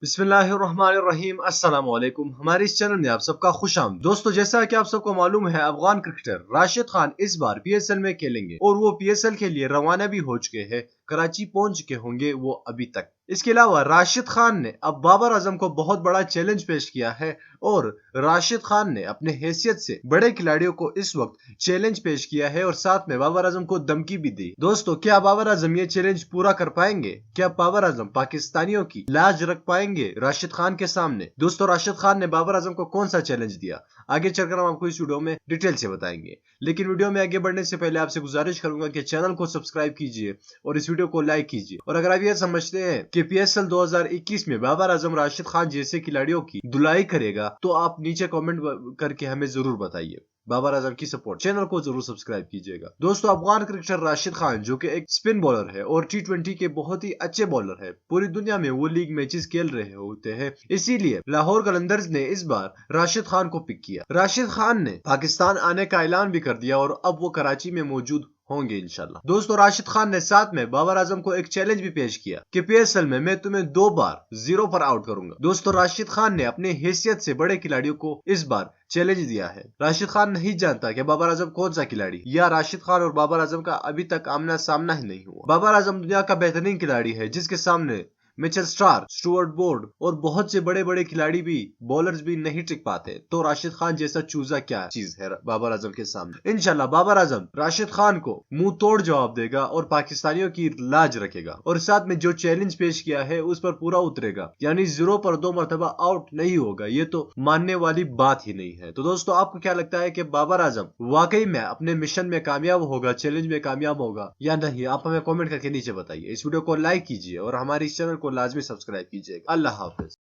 बिस्मिल्लाहिर्रहमानिर्रहीम अस्सलाम वालेकुम। हमारे इस चैनल में आप सबका खुशामद। दोस्तों, जैसा कि आप सबको मालूम है, अफगान क्रिकेटर राशिद खान इस बार पीएसएल में खेलेंगे और वो पीएसएल के लिए रवाना भी हो चुके हैं। कराची पहुंच चुके होंगे वो अभी तक। इसके अलावा राशिद खान ने अब बाबर आजम को बहुत बड़ा चैलेंज पेश किया है और राशिद खान ने अपने हैसियत से बड़े खिलाड़ियों को इस वक्त चैलेंज पेश किया है और साथ में बाबर आजम को धमकी भी दी। दोस्तों, क्या बाबर आजम ये चैलेंज पूरा कर पाएंगे? क्या बाबर आजम पाकिस्तानियों की लाज रख पाएंगे राशिद खान के सामने? दोस्तों, राशिद खान ने बाबर आजम को कौन सा चैलेंज दिया, आगे चलकर हम आपको इस वीडियो में डिटेल से बताएंगे। लेकिन वीडियो में आगे बढ़ने से पहले आपसे गुजारिश करूंगा कि चैनल को सब्सक्राइब कीजिए और इस वीडियो को लाइक कीजिए। और अगर आप ये समझते हैं कि पीएसएल 2021 में बाबर आजम राशिद खान जैसे खिलाड़ियों की धुलाई करेगा, तो आप नीचे कमेंट करके हमें जरूर बताइए। बाबर आजम की सपोर्ट, चैनल को जरूर सब्सक्राइब कीजिएगा। दोस्तों, अफगान क्रिकेटर राशिद खान जो कि एक स्पिन बॉलर है और टी20 के बहुत ही अच्छे बॉलर है, पूरी दुनिया में वो लीग मैचेस खेल रहे होते हैं, इसीलिए लाहौर कलंदर्स ने इस बार राशिद खान को पिक किया। राशिद खान ने पाकिस्तान आने का ऐलान भी कर दिया और अब वो कराची में मौजूद होंगे इंशाल्लाह। दोस्तों, राशिद खान ने साथ में बाबर आजम को एक चैलेंज भी पेश किया कि पीएसएल में मैं तुम्हें 2 बार 0 पर आउट करूंगा। दोस्तों, राशिद खान ने अपनी हैसियत से बड़े खिलाड़ियों को इस बार चैलेंज दिया है। राशिद खान नहीं जानता कि बाबर आजम कौन सा खिलाड़ी, या राशिद खान और बाबर आजम का अभी तक आमना सामना ही नहीं हुआ। बाबर आजम दुनिया का बेहतरीन खिलाड़ी है जिसके सामने मिचेल स्टार्क, स्टुअर्ट बोर्ड और बहुत से बड़े बड़े खिलाड़ी भी, बॉलर्स भी नहीं टिक पाते। तो राशिद खान जैसा चूजा क्या चीज है बाबर आजम के सामने? इंशाल्लाह बाबर आजम राशिद खान को मुंह तोड़ जवाब देगा और पाकिस्तानियों की लाज रखेगा और साथ में जो चैलेंज पेश किया है उस पर पूरा उतरेगा, यानी 0 पर 2 मरतबा आउट नहीं होगा। ये तो मानने वाली बात ही नहीं है। तो दोस्तों, आपको क्या लगता है कि बाबर आजम वाकई में अपने मिशन में कामयाब होगा, चैलेंज में कामयाब होगा या नहीं? आप हमें कमेंट करके नीचे बताइए। इस वीडियो को लाइक कीजिए और हमारे इस चैनल को लाजमी सब्सक्राइब कीजिएगा। अल्लाह हाफिज।